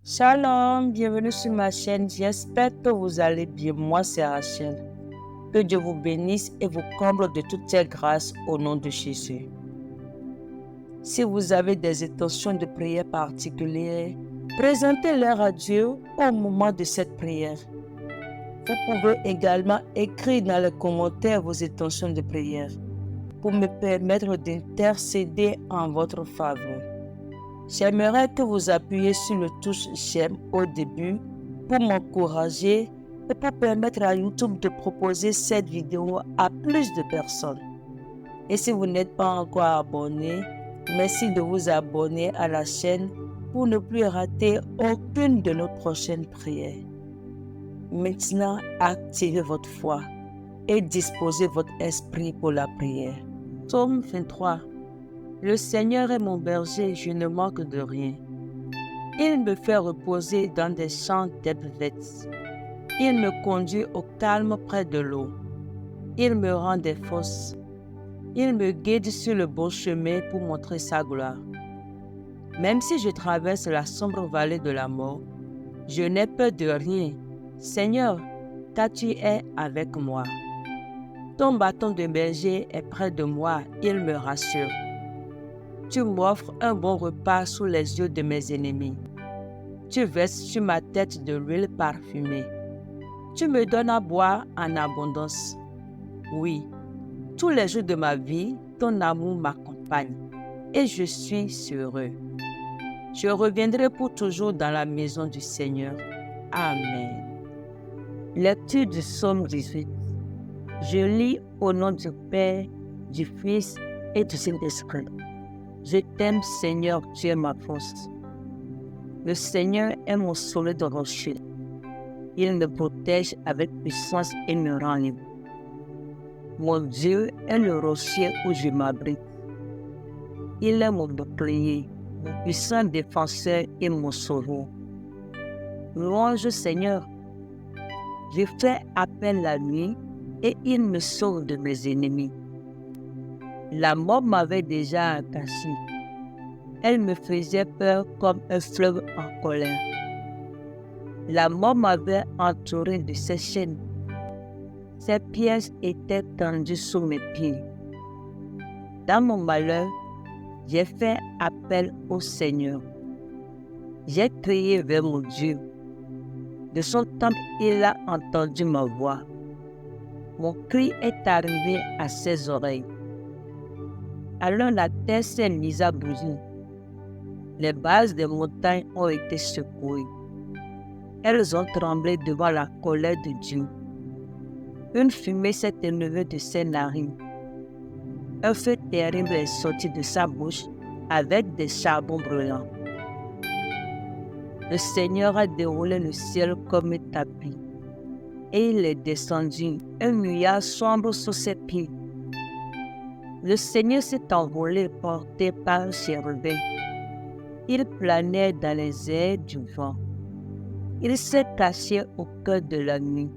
Shalom, bienvenue sur ma chaîne. J'espère que vous allez bien. Moi, c'est Rachel. Que Dieu vous bénisse et vous comble de toutes ses grâces au nom de Jésus. Si vous avez des intentions de prière particulières, présentez-les à Dieu au moment de cette prière. Vous pouvez également écrire dans les commentaires vos intentions de prière pour me permettre d'intercéder en votre faveur. J'aimerais que vous appuyiez sur le touche j'aime au début pour m'encourager et pour permettre à YouTube de proposer cette vidéo à plus de personnes. Et si vous n'êtes pas encore abonné, merci de vous abonner à la chaîne pour ne plus rater aucune de nos prochaines prières. Maintenant, activez votre foi et disposez votre esprit pour la prière. Psaume 23. Le Seigneur est mon berger, je ne manque de rien. Il me fait reposer dans des champs d'herbes vertes. Il me conduit au calme près de l'eau. Il me rend des forces. Il me guide sur le bon chemin pour montrer sa gloire. Même si je traverse la sombre vallée de la mort, je n'ai peur de rien. Seigneur, car tu es avec moi. Ton bâton de berger est près de moi, il me rassure. Tu m'offres un bon repas sous les yeux de mes ennemis. Tu verses sur ma tête de l'huile parfumée. Tu me donnes à boire en abondance. Oui, tous les jours de ma vie, ton amour m'accompagne et je suis heureux. Je reviendrai pour toujours dans la maison du Seigneur. Amen. Lecture du psaume 18. Je lis au nom du Père, du Fils et du Saint-Esprit. Je t'aime, Seigneur, tu es ma force. Le Seigneur est mon solide rocher. Il me protège avec puissance et me rend libre. Mon Dieu est le rocher où je m'abrite. Il est mon bouclier, mon puissant défenseur et mon sauveur. Louange Seigneur. Je fais appel la nuit et il me sauve de mes ennemis. La mort m'avait déjà attaché. Elle me faisait peur comme un fleuve en colère. La mort m'avait entouré de ses chaînes. Ses pièges étaient tendus sous mes pieds. Dans mon malheur, j'ai fait appel au Seigneur. J'ai crié vers mon Dieu. De son temple, il a entendu ma voix. Mon cri est arrivé à ses oreilles. Alors la terre s'est mise à bouger. Les bases des montagnes ont été secouées. Elles ont tremblé devant la colère de Dieu. Une fumée s'est élevée de ses narines. Un feu terrible est sorti de sa bouche avec des charbons brûlants. Le Seigneur a déroulé le ciel comme un tapis et il est descendu, un nuage sombre sous ses pieds. Le Seigneur s'est envolé porté par un chérubin. Il planait dans les airs du vent. Il s'est caché au cœur de la nuit,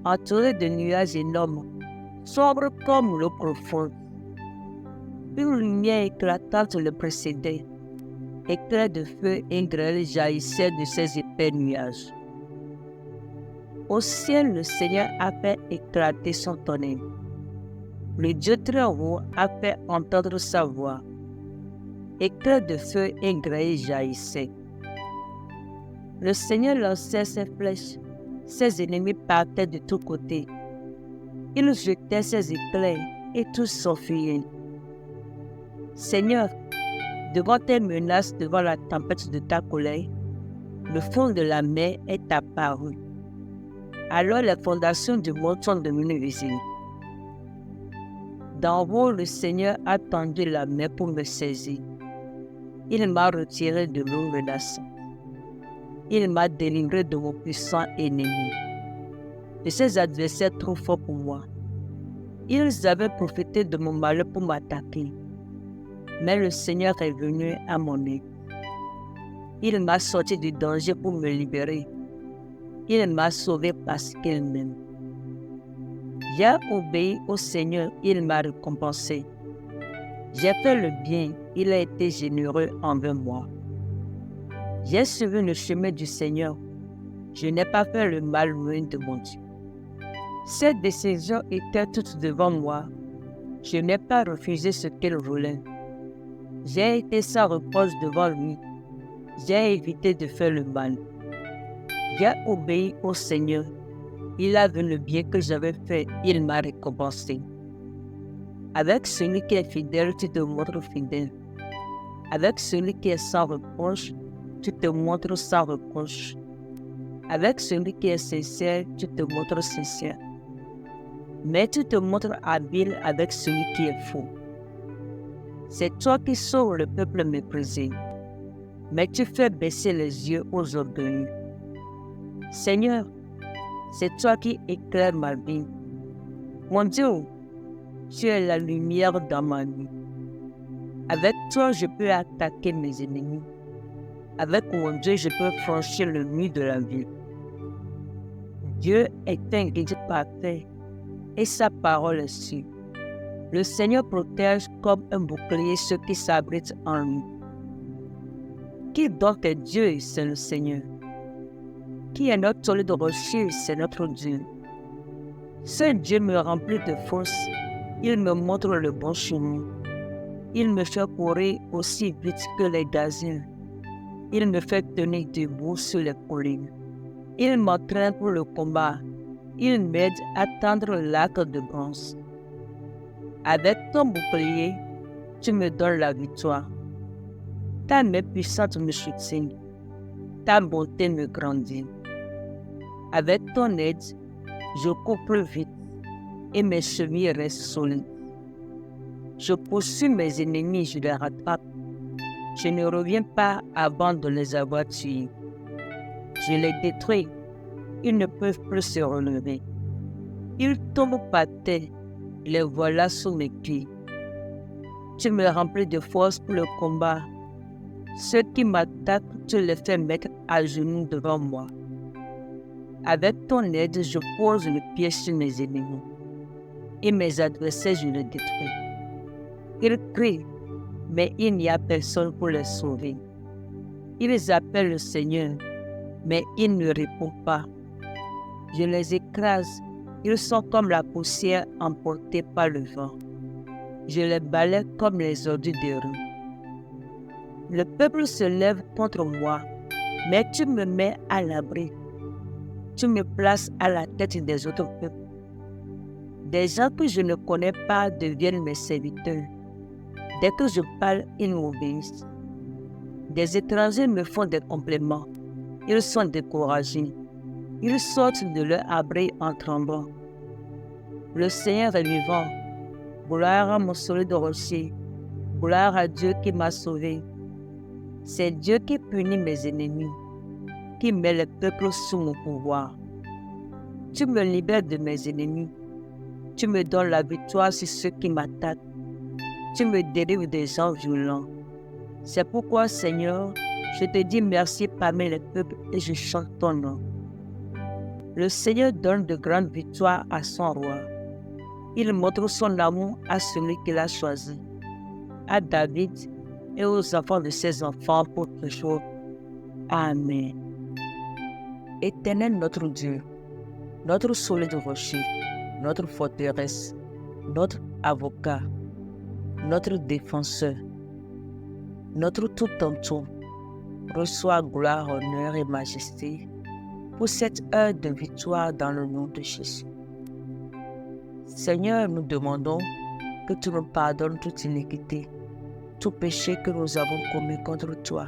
entouré de nuages énormes, sombres comme l'eau profonde. Une lumière éclatante le précédait. Éclairs de feu et grêle jaillissaient de ces épais nuages. Au ciel, le Seigneur a fait éclater son tonnerre. Le Dieu très haut a fait entendre sa voix. Éclairs de feu et grêle jaillissaient. Le Seigneur lançait ses flèches. Ses ennemis partaient de tous côtés. Il jetait ses éclairs et tous s'enfuyaient. Seigneur, devant tes menaces, devant la tempête de ta colère, le fond de la mer est apparu. Alors les fondations du monde sont devenues visibles. D'en haut, le Seigneur a tendu la main pour me saisir. Il m'a retiré de l'eau menaçante. Il m'a délivré de mon puissant ennemi, de ses adversaires trop forts pour moi. Ils avaient profité de mon malheur pour m'attaquer. Mais le Seigneur est venu à mon aide. Il m'a sorti du danger pour me libérer. Il m'a sauvé parce qu'il m'aime. J'ai obéi au Seigneur, il m'a récompensé. J'ai fait le bien, il a été généreux envers moi. J'ai suivi le chemin du Seigneur. Je n'ai pas fait le mal loin de mon Dieu. Cette décision était toute devant moi. Je n'ai pas refusé ce qu'il voulait. J'ai été sans reproche devant lui. J'ai évité de faire le mal. J'ai obéi au Seigneur. Il a vu le bien que j'avais fait. Il m'a récompensé. Avec celui qui est fidèle, tu te montres fidèle. Avec celui qui est sans reproche, tu te montres sans reproche. Avec celui qui est sincère, tu te montres sincère. Mais tu te montres habile avec celui qui est faux. C'est toi qui sauves le peuple méprisé, mais tu fais baisser les yeux aux orgueilleux. Seigneur, c'est toi qui éclaires ma vie. Mon Dieu, tu es la lumière dans ma vie. Avec toi, je peux attaquer mes ennemis. Avec mon Dieu, je peux franchir le mur de la ville. Dieu est un guide parfait et sa parole est sûre. Le Seigneur protège comme un bouclier ceux qui s'abritent en lui. Qui donc est Dieu? C'est le Seigneur. Qui est notre solide rocher? C'est notre Dieu. Ce Dieu me remplit de force. Il me montre le bon chemin. Il me fait courir aussi vite que les gazelles. Il me fait tenir debout sur les collines. Il m'entraîne pour le combat. Il m'aide à tendre l'arc de bronze. Avec ton bouclier, tu me donnes la victoire. Ta main puissante me soutient. Ta bonté me grandit. Avec ton aide, je cours plus vite et mes chevilles restent solides. Je poursuis mes ennemis, je les rattrape. Je ne reviens pas avant de les avoir tués. Je les détruis. Ils ne peuvent plus se relever. Ils tombent par terre. Les voilà sous mes pieds. Tu me remplis de force pour le combat. Ceux qui m'attaquent, tu les fais mettre à genoux devant moi. Avec ton aide, je pose le pied sur mes ennemis. Et mes adversaires, je les détruis. Ils crient, mais il n'y a personne pour les sauver. Ils appellent le Seigneur, mais il ne répond pas. Je les écrase. Ils sont comme la poussière emportée par le vent. Je les balaie comme les ordures des rues. Le peuple se lève contre moi, mais tu me mets à l'abri. Tu me places à la tête des autres peuples. Des gens que je ne connais pas deviennent mes serviteurs. Dès que je parle, ils m'obéissent. Des étrangers me font des compliments. Ils sont découragés. Ils sortent de leur abri en tremblant. Le Seigneur est vivant. Gloire à mon solide rocher. Gloire à Dieu qui m'a sauvé. C'est Dieu qui punit mes ennemis, qui met les peuples sous mon pouvoir. Tu me libères de mes ennemis. Tu me donnes la victoire sur ceux qui m'attaquent. Tu me délivres des gens violents. C'est pourquoi, Seigneur, je te dis merci parmi les peuples et je chante ton nom. Le Seigneur donne de grandes victoires à son roi. Il montre son amour à celui qu'il a choisi, à David et aux enfants de ses enfants pour toujours. Amen. Éternel notre Dieu, notre solide rocher, notre forteresse, notre avocat, notre défenseur, notre tout en tout, reçois gloire, honneur et majesté pour cette heure de victoire dans le nom de Jésus. Seigneur, nous demandons que tu nous pardonnes toute iniquité, tout péché que nous avons commis contre toi,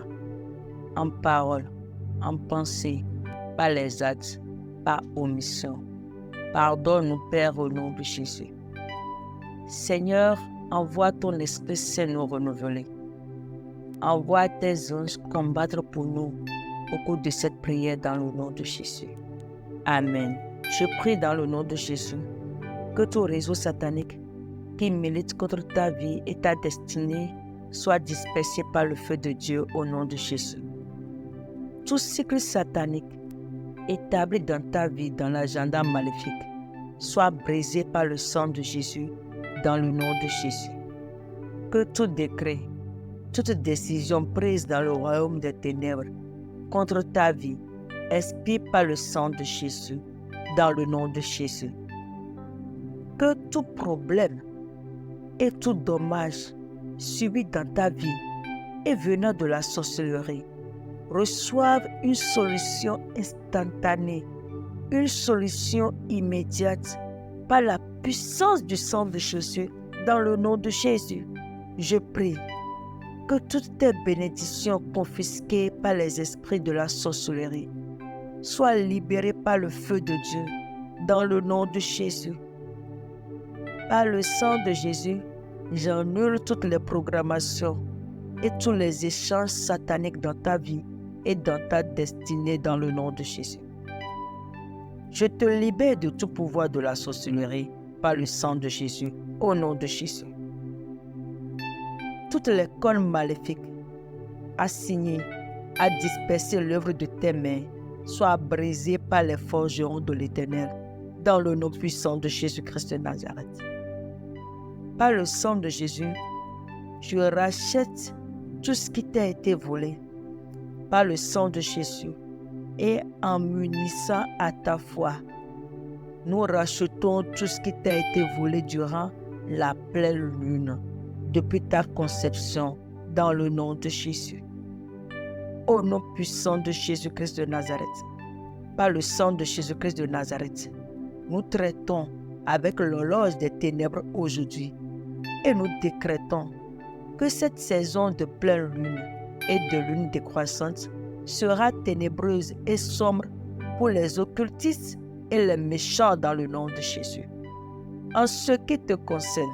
en parole, en pensée, par les actes, par omission. Pardonne-nous, Père, au nom de Jésus. Seigneur, envoie ton Esprit Saint nous renouveler. Envoie tes anges combattre pour nous au cours de cette prière dans le nom de Jésus. Amen. Je prie dans le nom de Jésus que tout réseau satanique qui milite contre ta vie et ta destinée soit dispersé par le feu de Dieu au nom de Jésus. Tout cycle satanique établi dans ta vie dans l'agenda maléfique soit brisé par le sang de Jésus dans le nom de Jésus. Que tout décret, toute décision prise dans le royaume des ténèbres contre ta vie. Expire par le sang de Jésus, dans le nom de Jésus. Que tout problème et tout dommage subi dans ta vie et venant de la sorcellerie reçoivent une solution instantanée, une solution immédiate par la puissance du sang de Jésus dans le nom de Jésus. Je prie que toutes tes bénédictions confisquées par les esprits de la sorcellerie soient libérées par le feu de Dieu dans le nom de Jésus. Par le sang de Jésus, j'annule toutes les programmations et tous les échanges sataniques dans ta vie et dans ta destinée dans le nom de Jésus. Je te libère de tout pouvoir de la sorcellerie par le sang de Jésus, au nom de Jésus. Toutes les cornes maléfiques assignées à disperser l'œuvre de tes mains soient brisées par les forgerons de l'Éternel, dans le nom puissant de Jésus-Christ de Nazareth. Par le sang de Jésus, je rachète tout ce qui t'a été volé. Par le sang de Jésus et en m'unissant à ta foi, nous rachetons tout ce qui t'a été volé durant la pleine lune, depuis ta conception, dans le nom de Jésus. Au nom puissant de Jésus-Christ de Nazareth, par le sang de Jésus-Christ de Nazareth, nous traitons avec l'horloge des ténèbres aujourd'hui et nous décrétons que cette saison de pleine lune et de lune décroissante sera ténébreuse et sombre pour les occultistes et les méchants dans le nom de Jésus. En ce qui te concerne,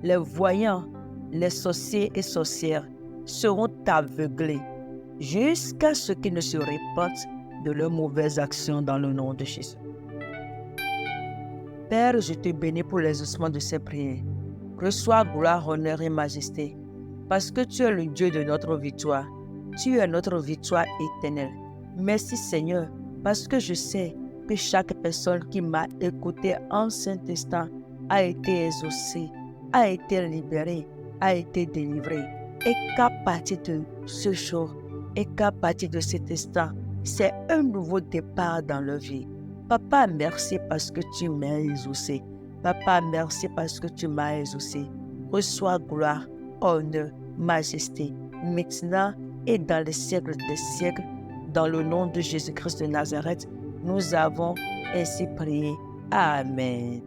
les voyants, les sorciers et sorcières seront aveuglés jusqu'à ce qu'ils ne se repentent de leurs mauvaises actions dans le nom de Jésus. Père, je te bénis pour l'exaucement de ces prières. Reçois gloire, honneur et majesté, parce que tu es le Dieu de notre victoire. Tu es notre victoire éternelle. Merci Seigneur, parce que je sais que chaque personne qui m'a écouté en cet instant a été exaucée, a été libérée, a été délivrée. Et qu'à partir de ce jour, et qu'à partir de cet instant, c'est un nouveau départ dans leur vie. Papa, merci parce que tu m'as exaucé. Papa, merci parce que tu m'as exaucé. Reçois gloire, honneur, majesté, maintenant et dans les siècles des siècles. Dans le nom de Jésus-Christ de Nazareth, nous avons ainsi prié. Amen.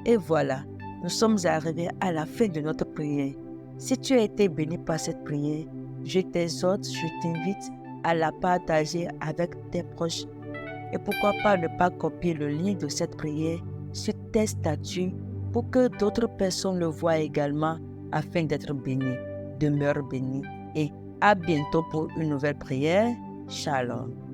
Et voilà, nous sommes arrivés à la fin de notre prière. Si tu as été béni par cette prière, je t'exhorte, je t'invite à la partager avec tes proches. Et pourquoi pas ne pas copier le lien de cette prière sur tes statuts pour que d'autres personnes le voient également afin d'être bénis. Demeure béni et à bientôt pour une nouvelle prière. Shalom.